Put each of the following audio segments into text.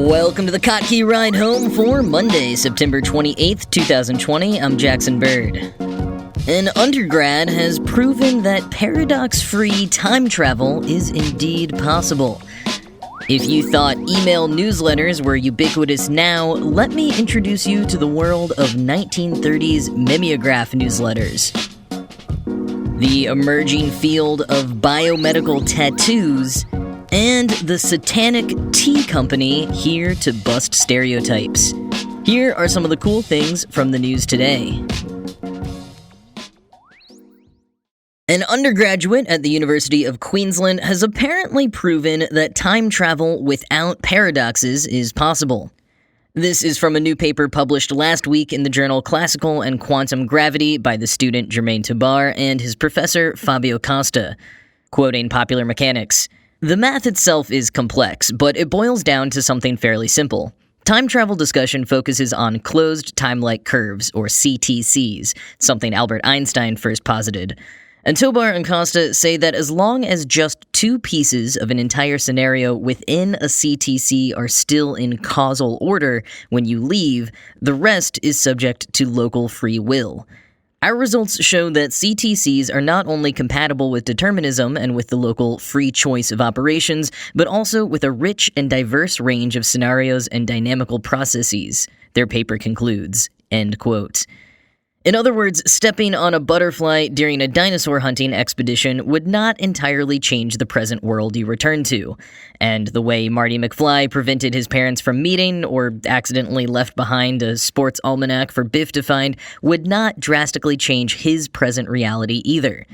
Welcome to the Kottke Ride Home for Monday, September 28th, 2020. I'm Jackson Bird. An undergrad has proven that paradox-free time travel is indeed possible. If you thought email newsletters were ubiquitous now, let me introduce you to the world of 1930s mimeograph newsletters. The emerging field of biomedical tattoos, and the Satanic Tea company here to bust stereotypes. Here are some of the cool things from the news today. An undergraduate at the University of Queensland has apparently proven that time travel without paradoxes is possible. This is from a new paper published last week in the journal Classical and Quantum Gravity by the student Germain Tabar and his professor Fabio Costa. Quoting Popular Mechanics, "The math itself is complex, but it boils down to something fairly simple. Time travel discussion focuses on closed time-like curves, or CTCs, something Albert Einstein first posited. And Tobar and Costa say that as long as just two pieces of an entire scenario within a CTC are still in causal order when you leave, the rest is subject to local free will. Our results show that CTCs are not only compatible with determinism and with the local free choice of operations, but also with a rich and diverse range of scenarios and dynamical processes," their paper concludes. End quote. In other words, stepping on a butterfly during a dinosaur hunting expedition would not entirely change the present world you return to. And the way Marty McFly prevented his parents from meeting or accidentally left behind a sports almanac for Biff to find would not drastically change his present reality either.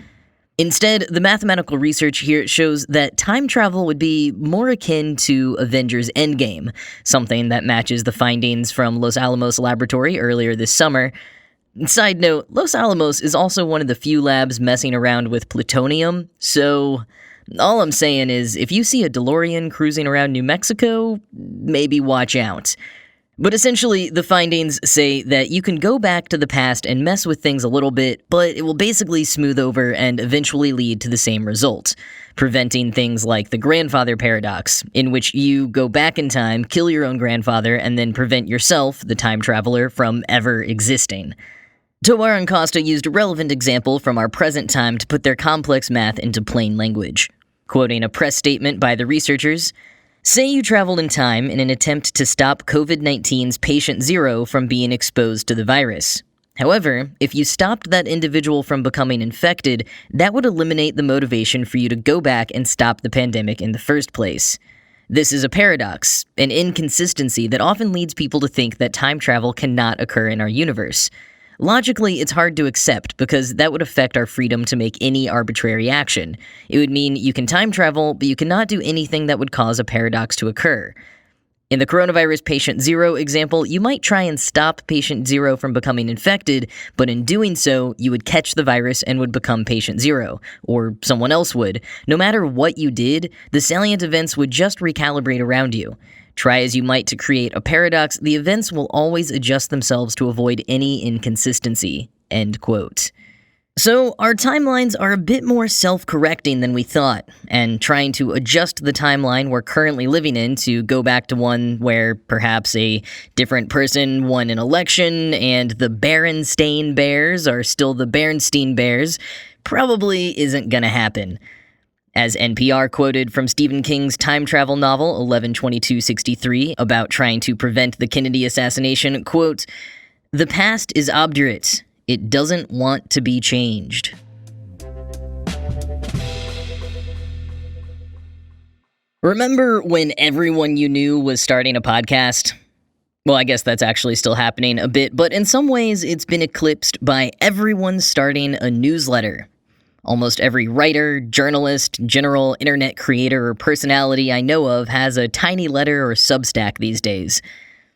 Instead, the mathematical research here shows that time travel would be more akin to Avengers Endgame, something that matches the findings from Los Alamos Laboratory earlier this summer. Side note, Los Alamos is also one of the few labs messing around with plutonium, so all I'm saying is if you see a DeLorean cruising around New Mexico, maybe watch out. But essentially, the findings say that you can go back to the past and mess with things a little bit, but it will basically smooth over and eventually lead to the same result, preventing things like the grandfather paradox, in which you go back in time, kill your own grandfather, and then prevent yourself, the time traveler, from ever existing. Tovar and Costa used a relevant example from our present time to put their complex math into plain language. Quoting a press statement by the researchers, "Say you traveled in time in an attempt to stop COVID-19's patient zero from being exposed to the virus. However, if you stopped that individual from becoming infected, that would eliminate the motivation for you to go back and stop the pandemic in the first place. This is a paradox, an inconsistency that often leads people to think that time travel cannot occur in our universe. Logically, it's hard to accept because that would affect our freedom to make any arbitrary action. It would mean you can time travel, but you cannot do anything that would cause a paradox to occur. In the coronavirus patient zero example, you might try and stop patient zero from becoming infected, but in doing so, you would catch the virus and would become patient zero, or someone else would. No matter what you did, the salient events would just recalibrate around you. Try as you might to create a paradox, the events will always adjust themselves to avoid any inconsistency." End quote. So, our timelines are a bit more self-correcting than we thought, and trying to adjust the timeline we're currently living in to go back to one where perhaps a different person won an election and the Berenstain Bears are still the Bernstein Bears probably isn't gonna happen. As NPR quoted from Stephen King's time travel novel 11/22/63 about trying to prevent the Kennedy assassination, quote, "The past is obdurate. It doesn't want to be changed." Remember when everyone you knew was starting a podcast? Well, I guess that's actually still happening a bit, but in some ways it's been eclipsed by everyone starting a newsletter. Almost every writer, journalist, general internet creator, or personality I know of has a tiny letter or Substack these days.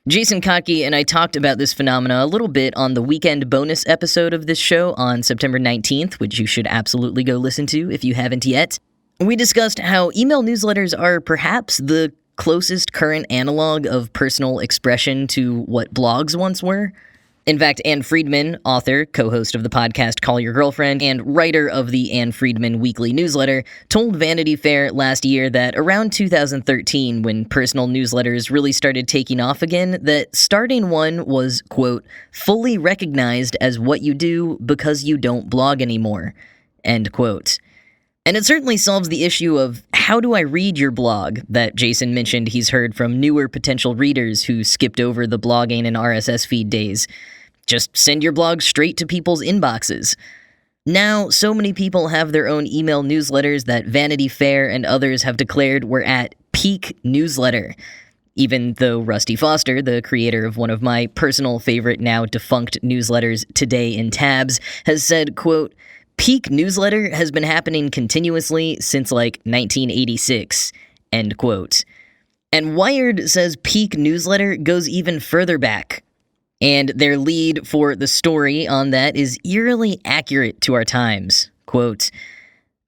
Jason Kottke and I talked about this phenomena a little bit on the weekend bonus episode of this show on September 19th, which you should absolutely go listen to if you haven't yet. We discussed how email newsletters are perhaps the closest current analog of personal expression to what blogs once were. In fact, Ann Friedman, author, co-host of the podcast Call Your Girlfriend, and writer of the Ann Friedman weekly newsletter, told Vanity Fair last year that around 2013, when personal newsletters really started taking off again, that starting one was, quote, fully recognized as what you do because you don't blog anymore, end quote. And it certainly solves the issue of how do I read your blog that Jason mentioned he's heard from newer potential readers who skipped over the blogging and RSS feed days. Just send your blog straight to people's inboxes. Now, so many people have their own email newsletters that Vanity Fair and others have declared were at peak newsletter. Even though Rusty Foster, the creator of one of my personal favorite now defunct newsletters, Today in Tabs, has said, quote, peak newsletter has been happening continuously since like 1986, end quote. And Wired says peak newsletter goes even further back. And their lead for the story on that is eerily accurate to our times. Quote,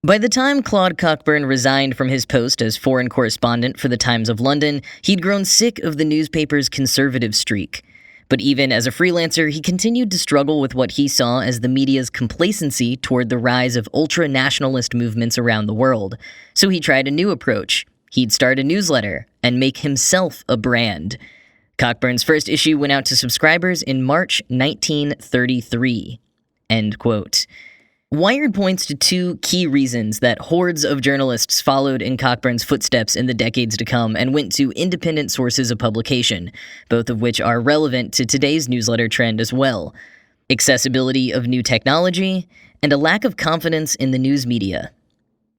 by the time Claude Cockburn resigned from his post as foreign correspondent for the Times of London, he'd grown sick of the newspaper's conservative streak. But even as a freelancer, he continued to struggle with what he saw as the media's complacency toward the rise of ultra-nationalist movements around the world. So he tried a new approach. He'd start a newsletter and make himself a brand. Cockburn's first issue went out to subscribers in March 1933, end quote. Wired points to two key reasons that hordes of journalists followed in Cockburn's footsteps in the decades to come and went to independent sources of publication, both of which are relevant to today's newsletter trend as well. Accessibility of new technology, and a lack of confidence in the news media.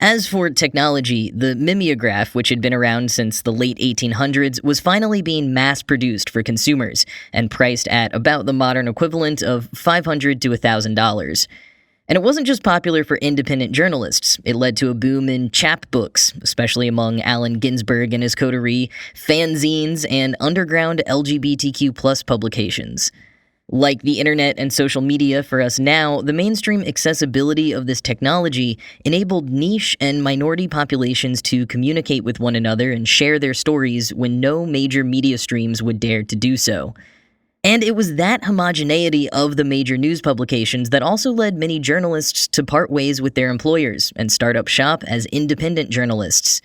As for technology, the mimeograph, which had been around since the late 1800s, was finally being mass-produced for consumers and priced at about the modern equivalent of $500 to $1,000. And it wasn't just popular for independent journalists. It led to a boom in chapbooks, especially among Allen Ginsberg and his coterie, fanzines, and underground LGBTQ+ publications. Like the internet and social media for us now, the mainstream accessibility of this technology enabled niche and minority populations to communicate with one another and share their stories when no major media streams would dare to do so. And it was that homogeneity of the major news publications that also led many journalists to part ways with their employers and start up shop as independent journalists.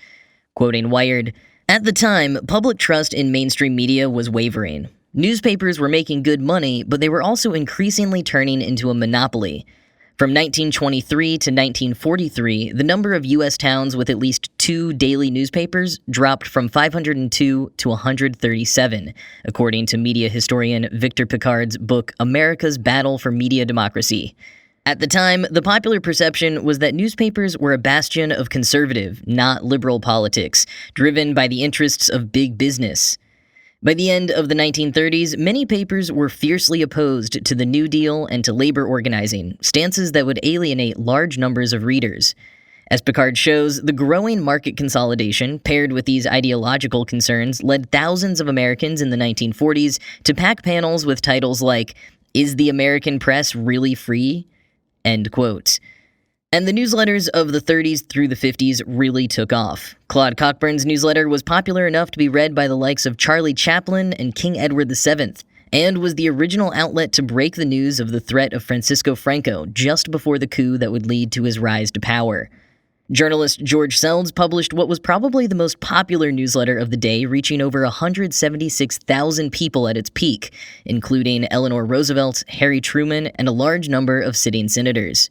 Quoting Wired, at the time, public trust in mainstream media was wavering. Newspapers were making good money, but they were also increasingly turning into a monopoly. From 1923 to 1943, the number of U.S. towns with at least 2 daily newspapers dropped from 502 to 137, according to media historian Victor Piccard's book America's Battle for Media Democracy. At the time, the popular perception was that newspapers were a bastion of conservative, not liberal politics, driven by the interests of big business. By the end of the 1930s, many papers were fiercely opposed to the New Deal and to labor organizing, stances that would alienate large numbers of readers. As Piccard shows, the growing market consolidation, paired with these ideological concerns, led thousands of Americans in the 1940s to pack panels with titles like, "Is the American Press Really Free?" End quote. And the newsletters of the 30s through the 50s really took off. Claude Cockburn's newsletter was popular enough to be read by the likes of Charlie Chaplin and King Edward VII, and was the original outlet to break the news of the threat of Francisco Franco just before the coup that would lead to his rise to power. Journalist George Seldes published what was probably the most popular newsletter of the day, reaching over 176,000 people at its peak, including Eleanor Roosevelt, Harry Truman, and a large number of sitting senators.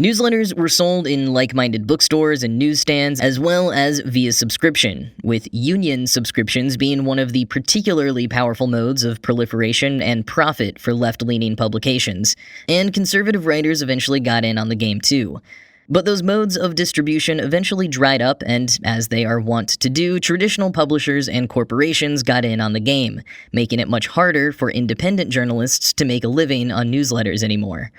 Newsletters were sold in like-minded bookstores and newsstands, as well as via subscription, with union subscriptions being one of the particularly powerful modes of proliferation and profit for left-leaning publications, and conservative writers eventually got in on the game too. But those modes of distribution eventually dried up, and as they are wont to do, traditional publishers and corporations got in on the game, making it much harder for independent journalists to make a living on newsletters anymore.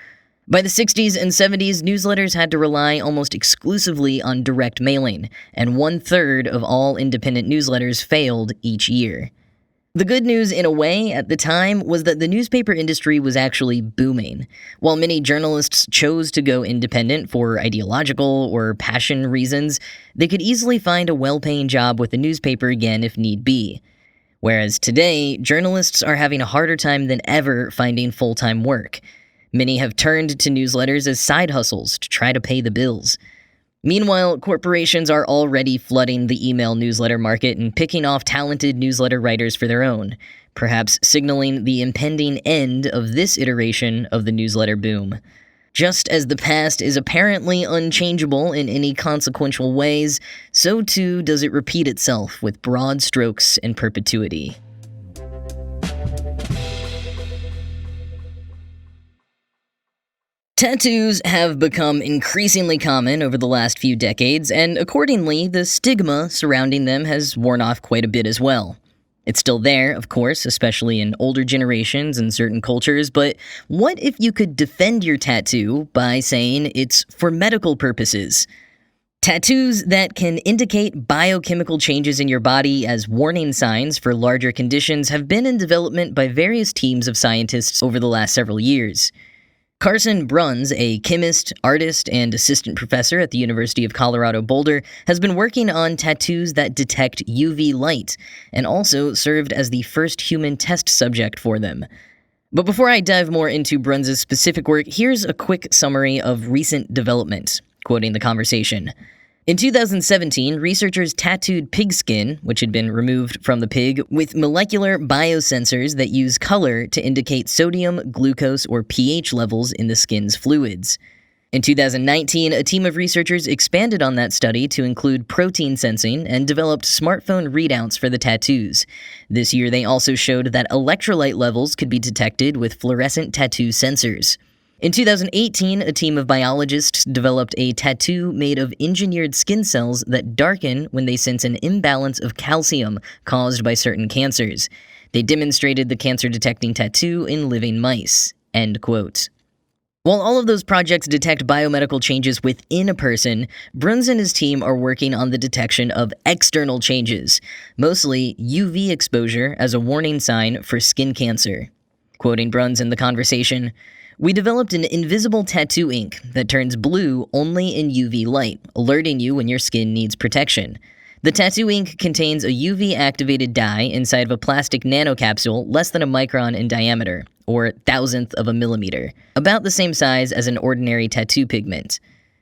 By the 60s and 70s, newsletters had to rely almost exclusively on direct mailing, and 1/3 of all independent newsletters failed each year. The good news, in a way, at the time, was that the newspaper industry was actually booming. While many journalists chose to go independent for ideological or passion reasons, they could easily find a well-paying job with the newspaper again if need be. Whereas today, journalists are having a harder time than ever finding full-time work. Many have turned to newsletters as side hustles to try to pay the bills. Meanwhile, corporations are already flooding the email newsletter market and picking off talented newsletter writers for their own, perhaps signaling the impending end of this iteration of the newsletter boom. Just as the past is apparently unchangeable in any consequential ways, so too does it repeat itself with broad strokes in perpetuity. Tattoos have become increasingly common over the last few decades, and accordingly, the stigma surrounding them has worn off quite a bit as well. It's still there, of course, especially in older generations and certain cultures, but what if you could defend your tattoo by saying it's for medical purposes? Tattoos that can indicate biochemical changes in your body as warning signs for larger conditions have been in development by various teams of scientists over the last several years. Carson Bruns, a chemist, artist, and assistant professor at the University of Colorado Boulder, has been working on tattoos that detect UV light, and also served as the first human test subject for them. But before I dive more into Bruns' specific work, here's a quick summary of recent developments, quoting the conversation. In 2017, researchers tattooed pig skin, which had been removed from the pig, with molecular biosensors that use color to indicate sodium, glucose, or pH levels in the skin's fluids. In 2019, a team of researchers expanded on that study to include protein sensing and developed smartphone readouts for the tattoos. This year, they also showed that electrolyte levels could be detected with fluorescent tattoo sensors. In 2018, a team of biologists developed a tattoo made of engineered skin cells that darken when they sense an imbalance of calcium caused by certain cancers. They demonstrated the cancer-detecting tattoo in living mice. End quote. While all of those projects detect biomedical changes within a person, Bruns and his team are working on the detection of external changes, mostly UV exposure as a warning sign for skin cancer. Quoting Bruns in the conversation, "We developed an invisible tattoo ink that turns blue only in UV light, alerting you when your skin needs protection. The tattoo ink contains a UV-activated dye inside of a plastic nanocapsule less than a micron in diameter, or thousandth of a millimeter, about the same size as an ordinary tattoo pigment.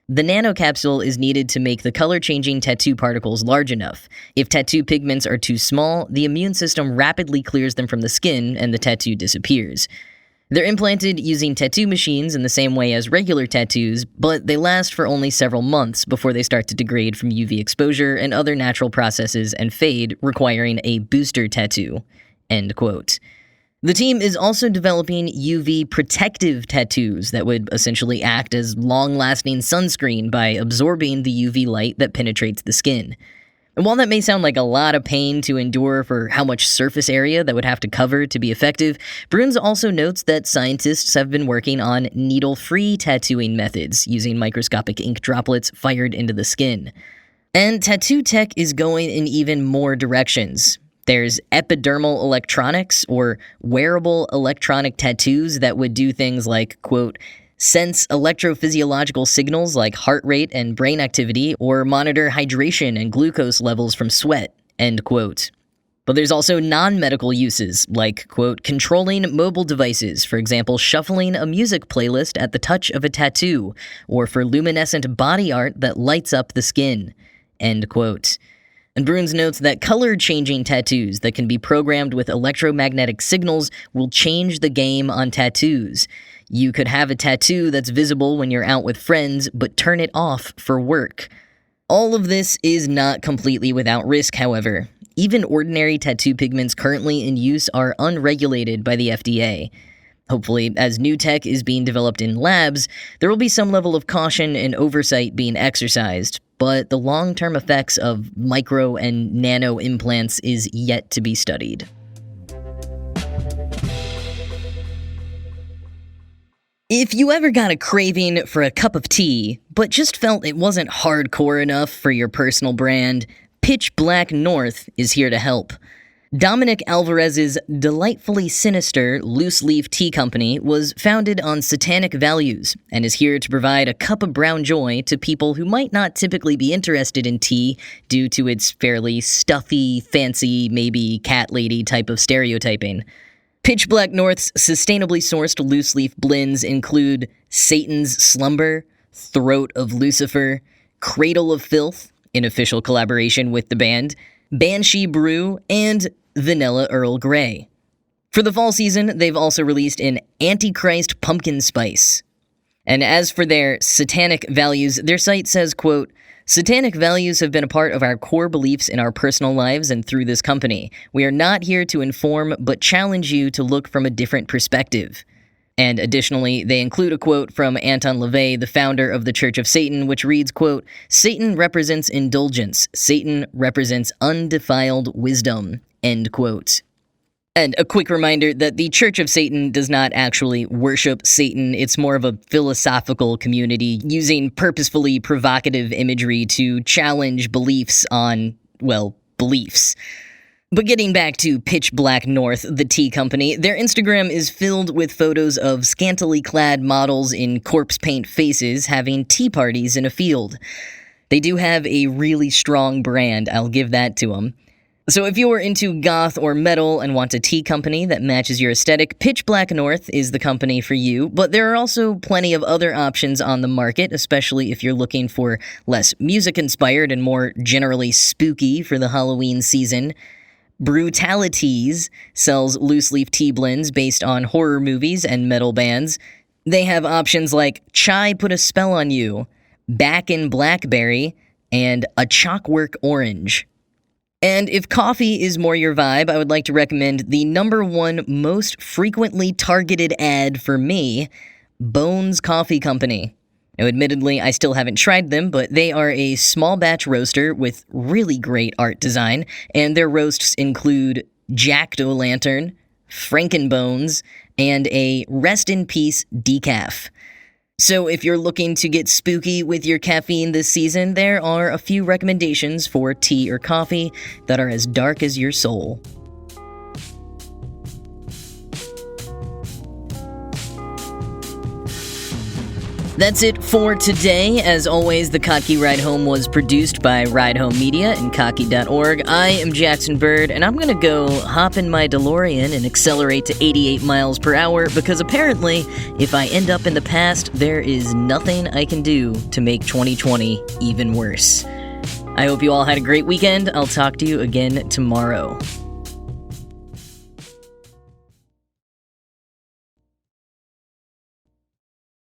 The nanocapsule is needed to make the color-changing tattoo particles large enough. If tattoo pigments are too small, the immune system rapidly clears them from the skin and the tattoo disappears. They're implanted using tattoo machines in the same way as regular tattoos, but they last for only several months before they start to degrade from UV exposure and other natural processes and fade, requiring a booster tattoo." End quote. The team is also developing UV protective tattoos that would essentially act as long-lasting sunscreen by absorbing the UV light that penetrates the skin. And while that may sound like a lot of pain to endure for how much surface area that would have to cover to be effective, Bruns also notes that scientists have been working on needle-free tattooing methods using microscopic ink droplets fired into the skin. And tattoo tech is going in even more directions. There's epidermal electronics, or wearable electronic tattoos that would do things like, quote, sense electrophysiological signals like heart rate and brain activity, or monitor hydration and glucose levels from sweat, end quote. But there's also non-medical uses, like, quote, controlling mobile devices, for example, shuffling a music playlist at the touch of a tattoo, or for luminescent body art that lights up the skin, end quote. And Bruns notes that color-changing tattoos that can be programmed with electromagnetic signals will change the game on tattoos. You could have a tattoo that's visible when you're out with friends, but turn it off for work. All of this is not completely without risk, however. Even ordinary tattoo pigments currently in use are unregulated by the FDA. Hopefully, as new tech is being developed in labs, there will be some level of caution and oversight being exercised, but the long-term effects of micro and nano implants is yet to be studied. If you ever got a craving for a cup of tea, but just felt it wasn't hardcore enough for your personal brand, Pitch Black North is here to help. Dominic Alvarez's delightfully sinister loose-leaf tea company was founded on satanic values and is here to provide a cup of brown joy to people who might not typically be interested in tea due to its fairly stuffy, fancy, maybe cat lady type of stereotyping. Pitch Black North's sustainably sourced loose-leaf blends include Satan's Slumber, Throat of Lucifer, Cradle of Filth, in official collaboration with the band, Banshee Brew, and Vanilla Earl Grey. For the fall season, they've also released an Antichrist Pumpkin Spice. And as for their satanic values, their site says, quote, "Satanic values have been a part of our core beliefs in our personal lives and through this company. We are not here to inform, but challenge you to look from a different perspective." And additionally, they include a quote from Anton LaVey, the founder of the Church of Satan, which reads, quote, "Satan represents indulgence. Satan represents undefiled wisdom," end quote. And a quick reminder that the Church of Satan does not actually worship Satan. It's more of a philosophical community using purposefully provocative imagery to challenge beliefs on, well, beliefs. But getting back to Pitch Black North, the tea company, their Instagram is filled with photos of scantily clad models in corpse paint faces having tea parties in a field. They do have a really strong brand, I'll give that to them. So if you're into goth or metal and want a tea company that matches your aesthetic, Pitch Black North is the company for you, but there are also plenty of other options on the market, especially if you're looking for less music-inspired and more generally spooky for the Halloween season. Brutalities sells loose-leaf tea blends based on horror movies and metal bands. They have options like Chai Put a Spell on You, Back in Blackberry, and a Chalkwork Orange. And if coffee is more your vibe, I would like to recommend the #1 most frequently targeted ad for me, Bones Coffee Company. Now, admittedly, I still haven't tried them, but they are a small batch roaster with really great art design, and their roasts include Jack-o'-lantern, Frankenbones, and a Rest in Peace decaf. So if you're looking to get spooky with your caffeine this season, there are a few recommendations for tea or coffee that are as dark as your soul. That's it for today. As always, the Kottke Ride Home was produced by Ride Home Media and Kottke.org. I am Jackson Bird, and I'm gonna go hop in my DeLorean and accelerate to 88 miles per hour, because apparently, if I end up in the past, there is nothing I can do to make 2020 even worse. I hope you all had a great weekend. I'll talk to you again tomorrow.